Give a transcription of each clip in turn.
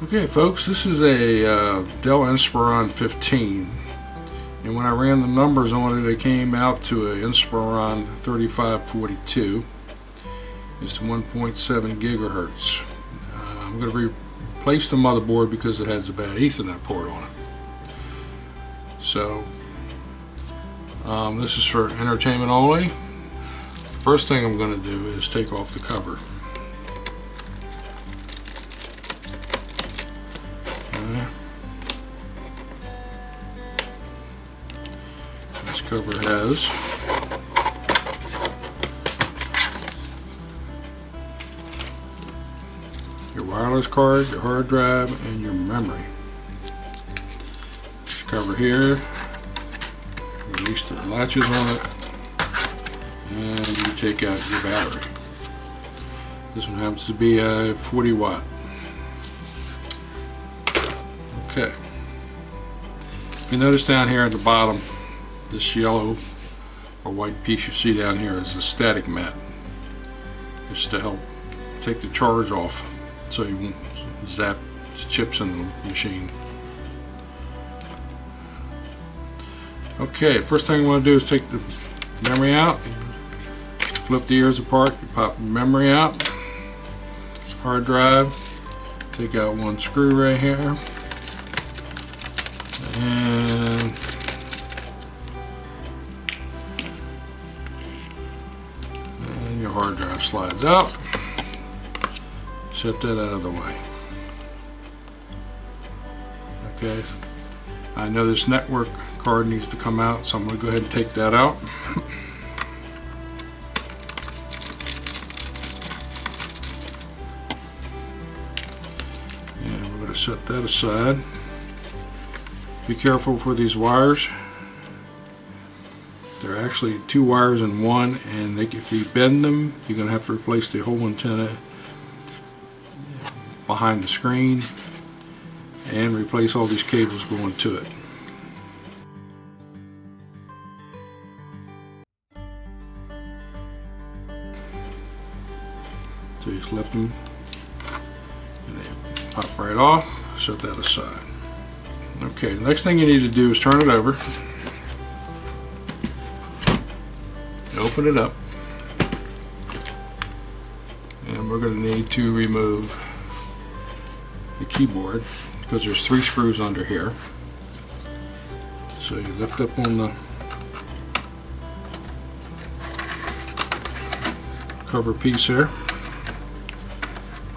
Okay folks, this is a DELL INSPRION 15, and when I ran the numbers on it, it came out to an INSPRION 3542. It's 1.7 gigahertz. I'm going to replace the motherboard because it has a bad Ethernet port on it. So this is for entertainment only. First thing I'm going to do is take off the cover. This cover has your wireless card, your hard drive, and your memory. This cover here, release the latches on it, and you take out your battery. This one happens to be a 40 watt. Okay. If you notice down here at the bottom, this yellow or white piece you see down here is a static mat. It's to help take the charge off so you won't zap the chips in the machine. Okay, first thing you want to do is take the memory out, flip the ears apart, you pop the memory out, hard drive, take out one screw right here, and your hard drive slides out. Set that out of the way. Okay, I know this network card needs to come out, so I'm going to go ahead and take that out. And we're going to set that aside. Be careful for these wires. They're actually two wires in one, and if you bend them, you're going to have to replace the whole antenna behind the screen and replace all these cables going to it. So you just lift them and they pop right off. Set that aside. Okay, the next thing you need to do is turn it over. Open it up, and we're going to need to remove the keyboard because there's 3 screws under here. So you lift up on the cover piece here,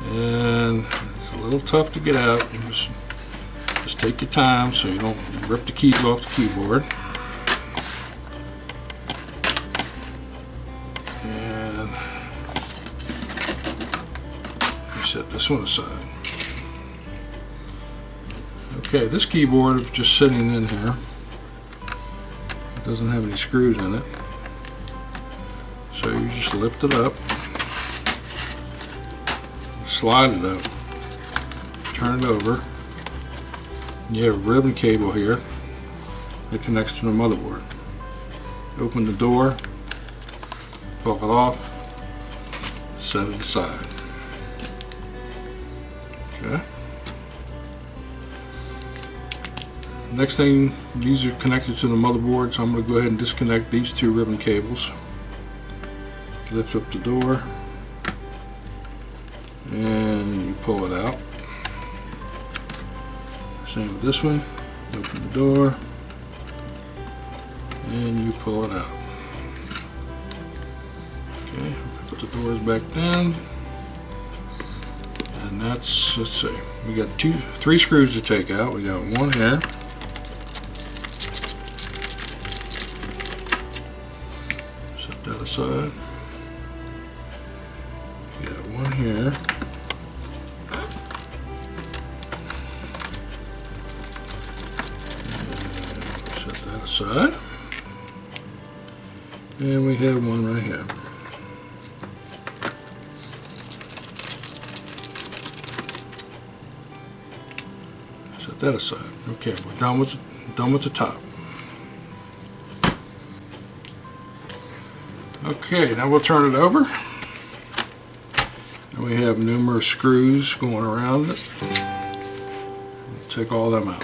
and it's a little tough to get out. Just take your time so you don't rip the keys off the keyboard. Set this one aside. Okay, this keyboard is just sitting in here. It doesn't have any screws in it. So you just lift it up, slide it up, turn it over, and you have a ribbon cable here that connects to the motherboard. Open the door, pull it off, set it aside. Okay. Next thing, these are connected to the motherboard, so I'm going to go ahead and disconnect these 2 ribbon cables. Lift up the door, and you pull it out. Same with this one. Open the door, and you pull it out. Okay, put the doors back down. And that's, let's see, we got 3 screws to take out. We got one here. Set that aside. We got one here. And set that aside. And we have one right here. Set that aside. Okay, we're done with the top. Okay, now we'll turn it over. And we have numerous screws going around it. take all them out.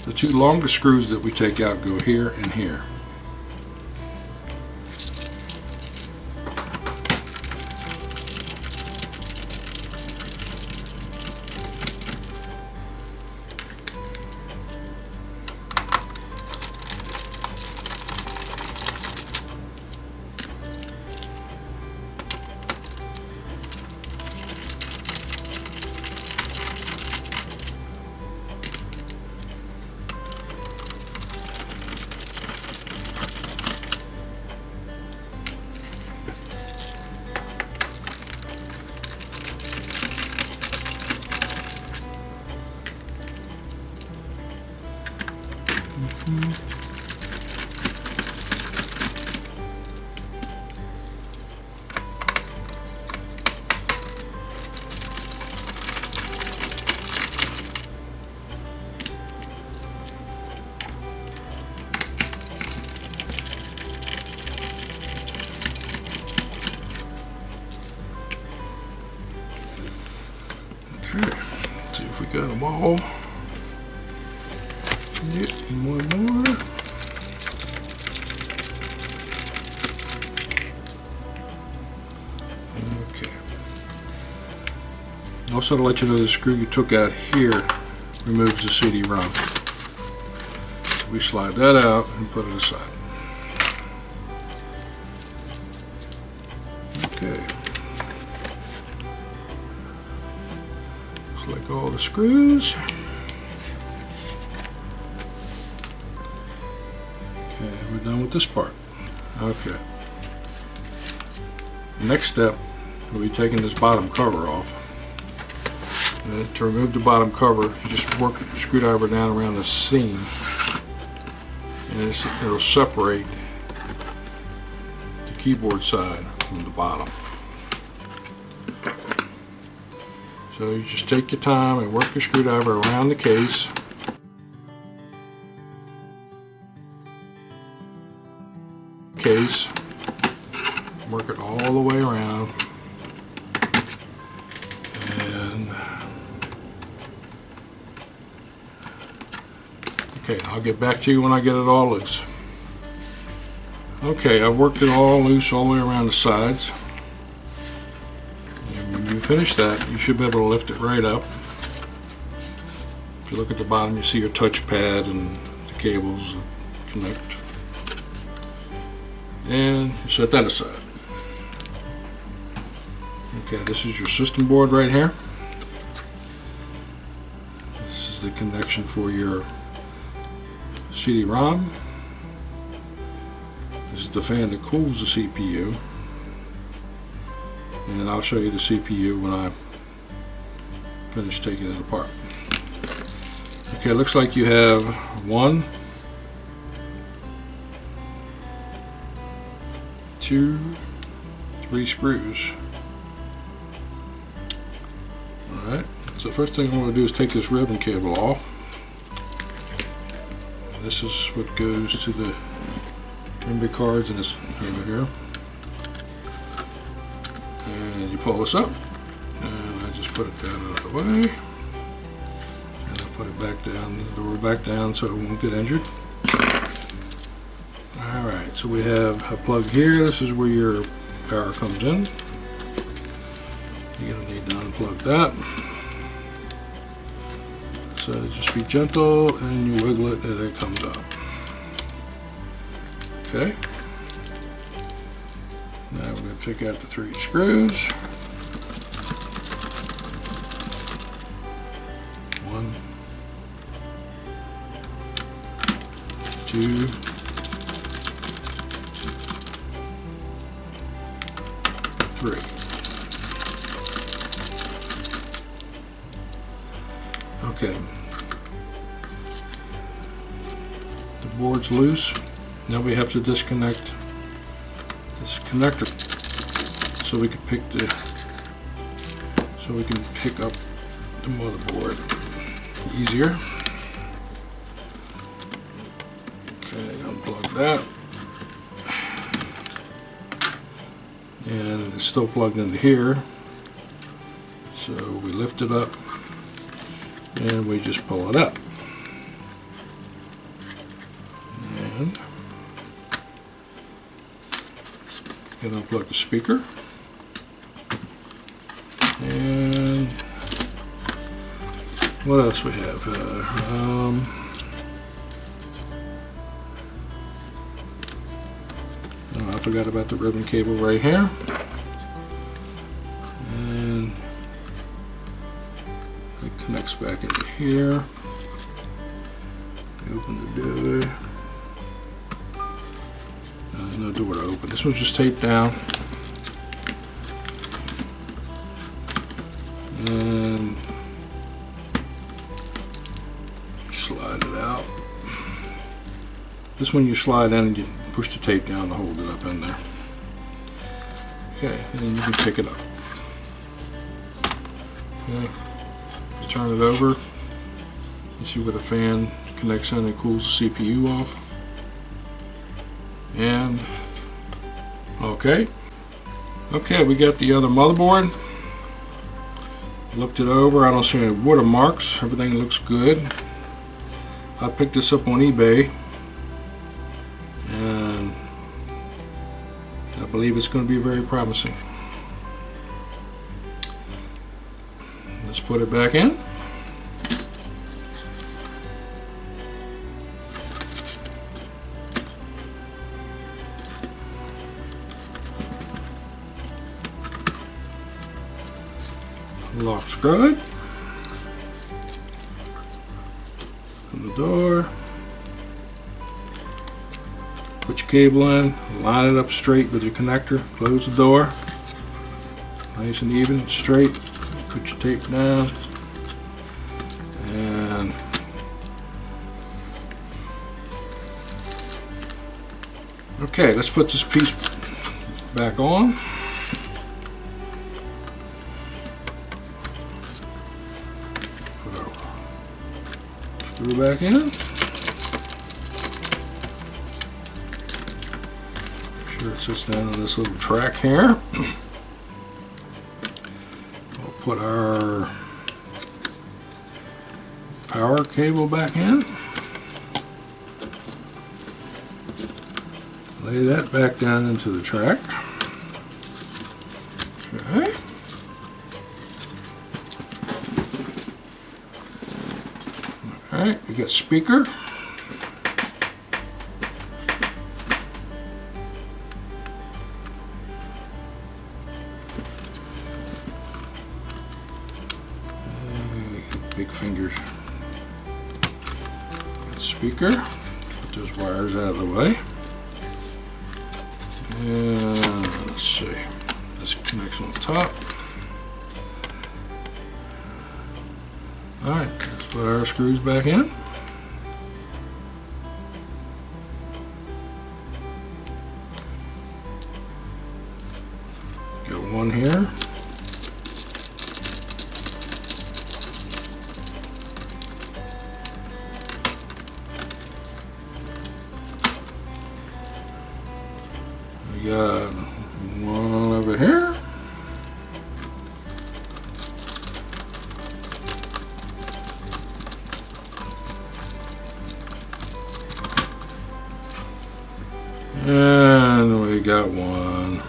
The two longest screws that we take out go here and here. Okay, see if we got them all. Yep, one more. Okay. Also, to let you know, the screw you took out here removes the CD-ROM. We slide that out and put it aside. Okay. Looks like all the screws. Okay, we're done with this part. Okay. Next step, we'll be taking this bottom cover off. And to remove the bottom cover, you just work the screwdriver down around the seam, and it'll separate the keyboard side from the bottom. So you just take your time and work your screwdriver around the case. Work it all the way around, and okay, I'll get back to you when I get it all loose. Okay, I've worked it all loose all the way around the sides, and when you finish that, you should be able to lift it right up. If you look at the bottom, you see your touchpad and the cables that connect. And set that aside. Okay, this is your system board right here. This is the connection for your CD-ROM. This is the fan that cools the CPU. And I'll show you the CPU when I finish taking it apart. Okay, it looks like you have 1, 2, 3 screws. Alright, so the first thing I'm going to do is take this ribbon cable off. This is what goes to the memory cards in this over here. And you pull this up, and I just put it down out of the way. And I'll put it back down, the door back down so it won't get injured. Alright, so we have a plug here. This is where your power comes in. You're going to need to unplug that. So just be gentle and you wiggle it and it comes out. Okay. Now we're going to take out the 3 screws. 1, 2, 3. Okay. The board's loose. Now we have to disconnect this connector so we can pick up the motherboard easier. Okay, unplug that. and it's still plugged into here. So we lift it up and we just pull it up. And you can unplug the speaker. And what else we have? I forgot about the ribbon cable right here. And it connects back into here. Open the door. There's no door to open. This one's just taped down. And slide it out. This one you slide in and you push the tape down to hold it up in there. Okay, and then you can pick it up. Okay, turn it over. You see where the fan connects in and cools the CPU off. And okay, we got the other motherboard. Looked it over. I don't see any watermarks. Everything looks good. I picked this up on eBay, and I believe it's going to be very promising. Let's put it back in. Locks good. Open the door. Put your cable in. Line it up straight with your connector. Close the door. Nice and even, straight. Put your tape down. And okay, let's put this piece back on. Screw back in. Make sure it sits down on this little track here. We'll put our power cable back in. Lay that back down into the track. Okay. Alright, we got speaker. Big fingers. Got speaker. Put those wires out of the way. And let's see. This connects on the top. Alright, let's put our screws back in. Got one here. We got one over here. And we got one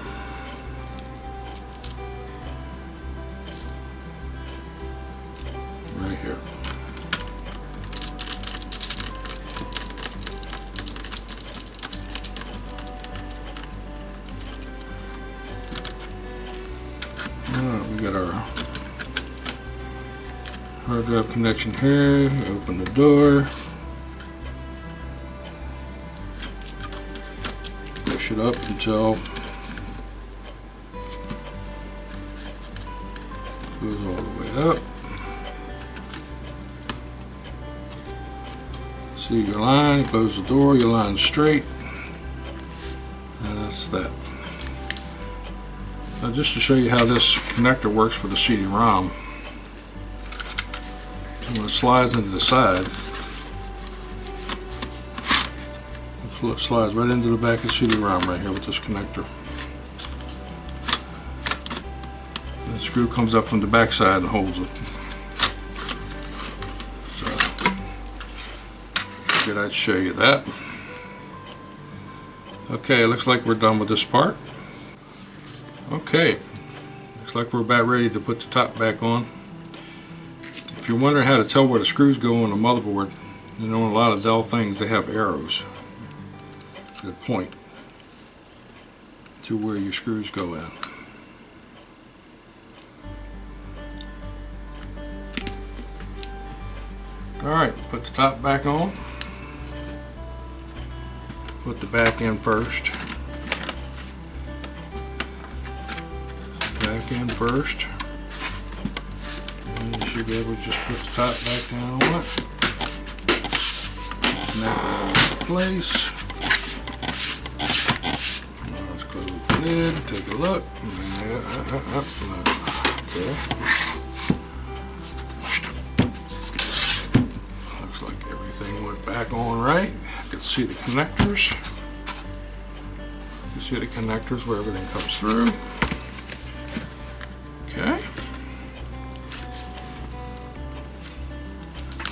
right here. We got our hard drive connection here. Open the door. Push it up until it goes all the way up. See your line, close the door, your line's straight. And that's that. Now just to show you how this connector works for the CD-ROM, when it slides into the side, it slides right into the back of the CD-ROM right here with this connector. screw comes up from the back side and holds it. So, figured I'd show you that. Okay, looks like we're done with this part. Okay, looks like we're about ready to put the top back on. If you're wondering how to tell where the screws go on the motherboard, you know, in a lot of Dell things they have arrows that point to where your screws go in. Alright, put the top back on. Put the back in first. Back in first. And you should be able to just put the top back down on it. Snap it into place. Now let's close the lid, take a look. Okay. Looks like everything went back on right. You can see the connectors. You can see the connectors where everything comes through. Okay.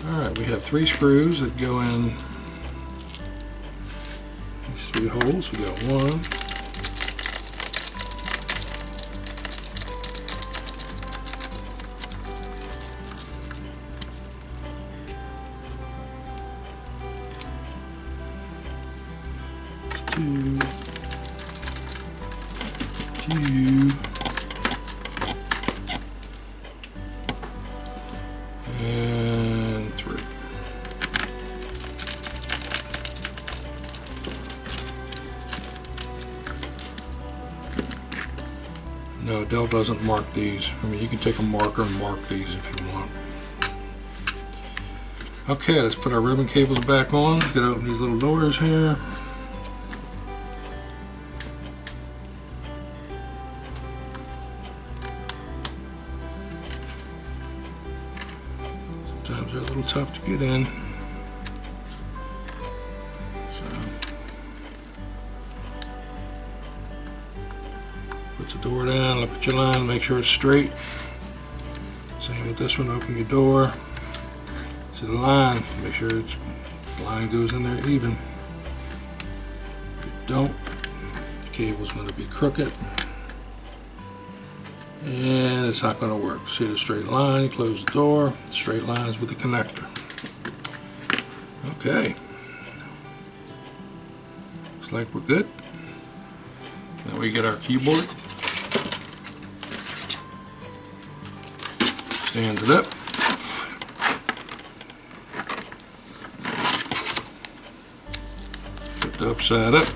Alright, we have 3 screws that go in these 3 holes. We got 1, 2, 2, and 3. No, Dell doesn't mark these. I mean, you can take a marker and mark these if you want. Okay, let's put our ribbon cables back on. Get open these little doors here. Sometimes they're a little tough to get in. So, put the door down, look at your line, make sure it's straight. Same with this one, open your door. See the line, make sure the line goes in there even. If you don't, the cable's going to be crooked. And it's not going to work. See the straight line, you close the door, straight lines with the connector. Okay. Looks like we're good. Now we get our keyboard. Stand it up. Put the upside up.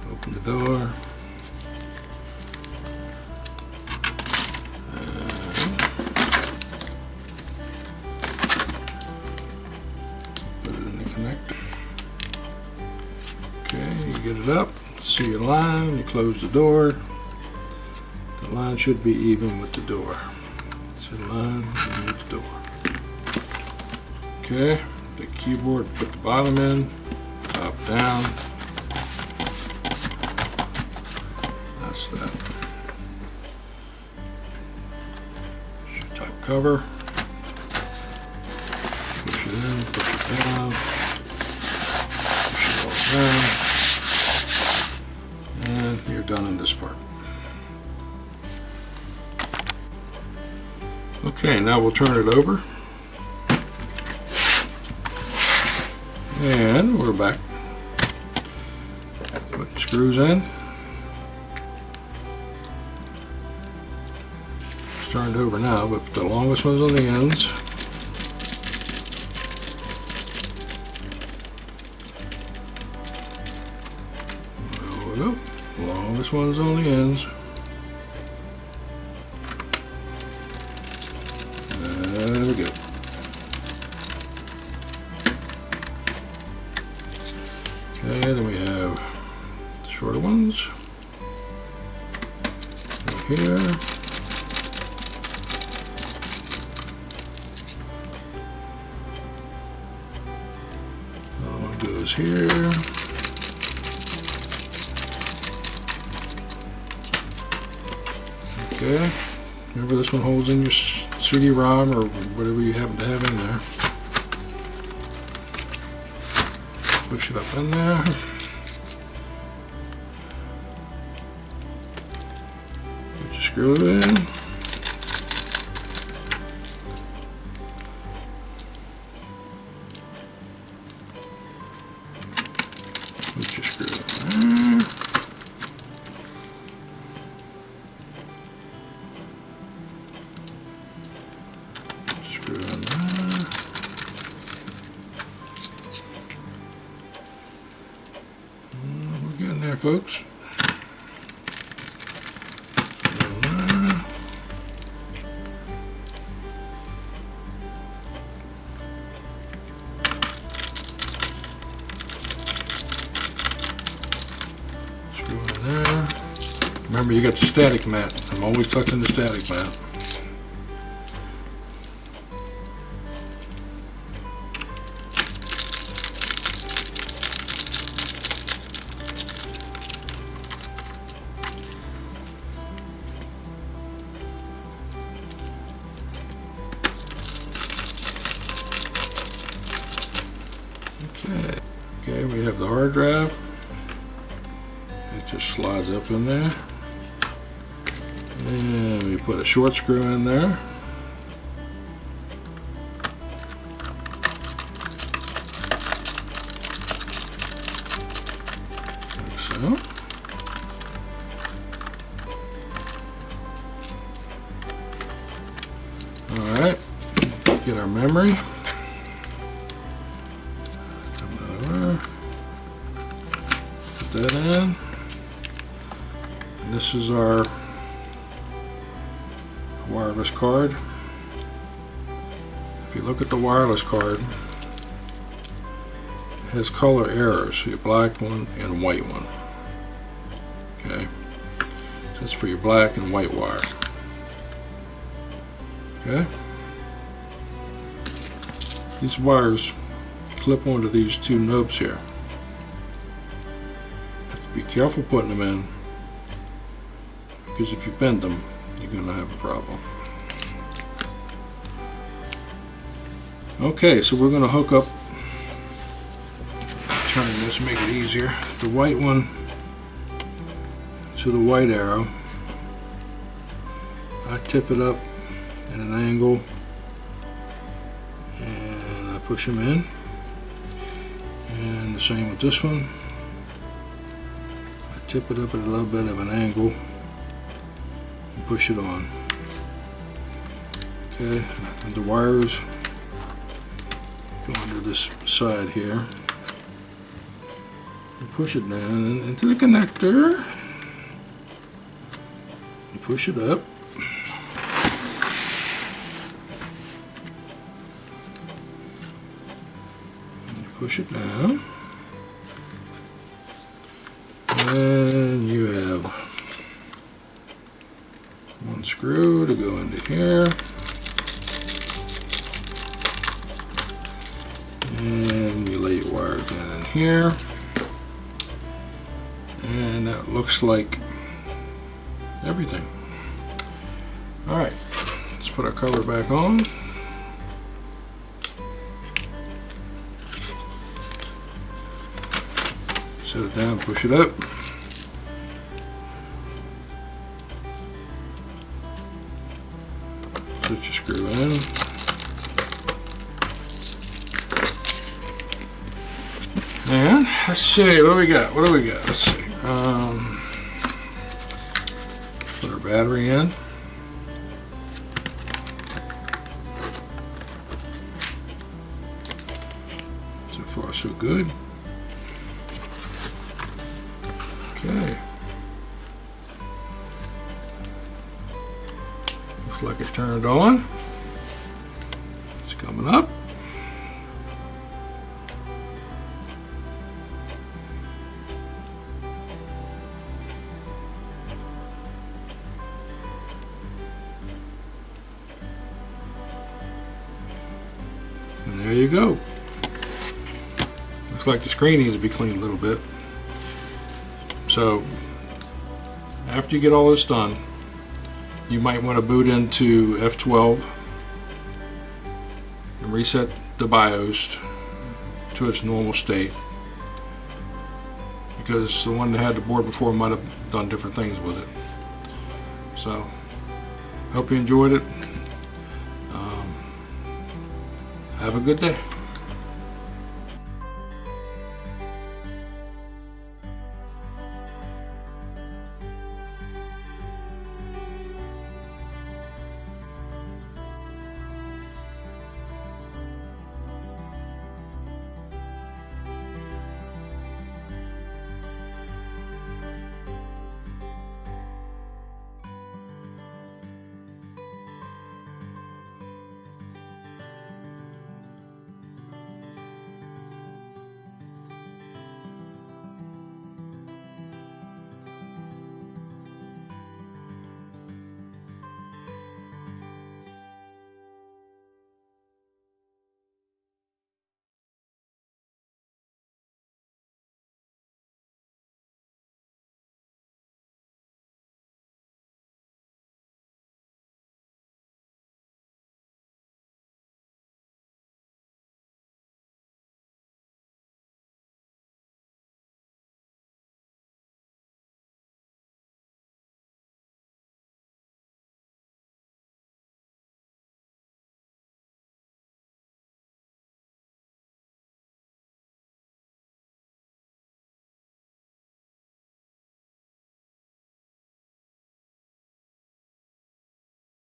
Open the door. Get it up, see your line, you close the door. The line should be even with the door. See the line, even with the door. Okay, the keyboard, put the bottom in, top down. That's that. That's your top cover. Push it in, push it down. Push it all down. And you're done in this part. Okay, now we'll turn it over. And we're back. Put the screws in. It's turned over now, but the longest one's on the ends. There we go. Longest one's on the ends. There we go. Okay, then we have the shorter ones. Right here. Another one goes here. Okay. Remember, this one holds in your CD-ROM or whatever you happen to have in there. Push it up in there. Put your screw in. Put your screw in there. Screw in there. We're getting there, folks. Screw in there. Remember, you got the static mat. I'm always tucked in the static mat. Okay, we have the hard drive. It just slides up in there. And we put a short screw in there. Like so. Alright, get our memory. Put that in. And this is our wireless card. If you look at the wireless card, it has color errors, your black one and white one. Okay, so that's for your black and white wire. Okay, these wires clip onto these two nubs here. Have to be careful putting them in, because if you bend them, you're going to have a problem. Okay, so we're going to hook up, turn this, make it easier, the white one to the white arrow. I tip it up at an angle and I push them in. And the same with this one. I tip it up at a little bit of an angle and push it on. Okay, and the wires go under this side here. And push it down into the connector. You push it up. Push it down, and you have one screw to go into here, and you lay your wires in here, and that looks like everything. Alright, let's put our color back on. Set it down, push it up. Put your screw in. And let's see, what do we got? What do we got? Let's see. Put our battery in. So far, so good. Okay. Looks like it turned on. It's coming up. And there you go. Looks like the screen needs to be cleaned a little bit. So after you get all this done, you might want to boot into F12 and reset the BIOS to its normal state, because the one that had the board before might have done different things with it. So, hope you enjoyed it. Have a good day.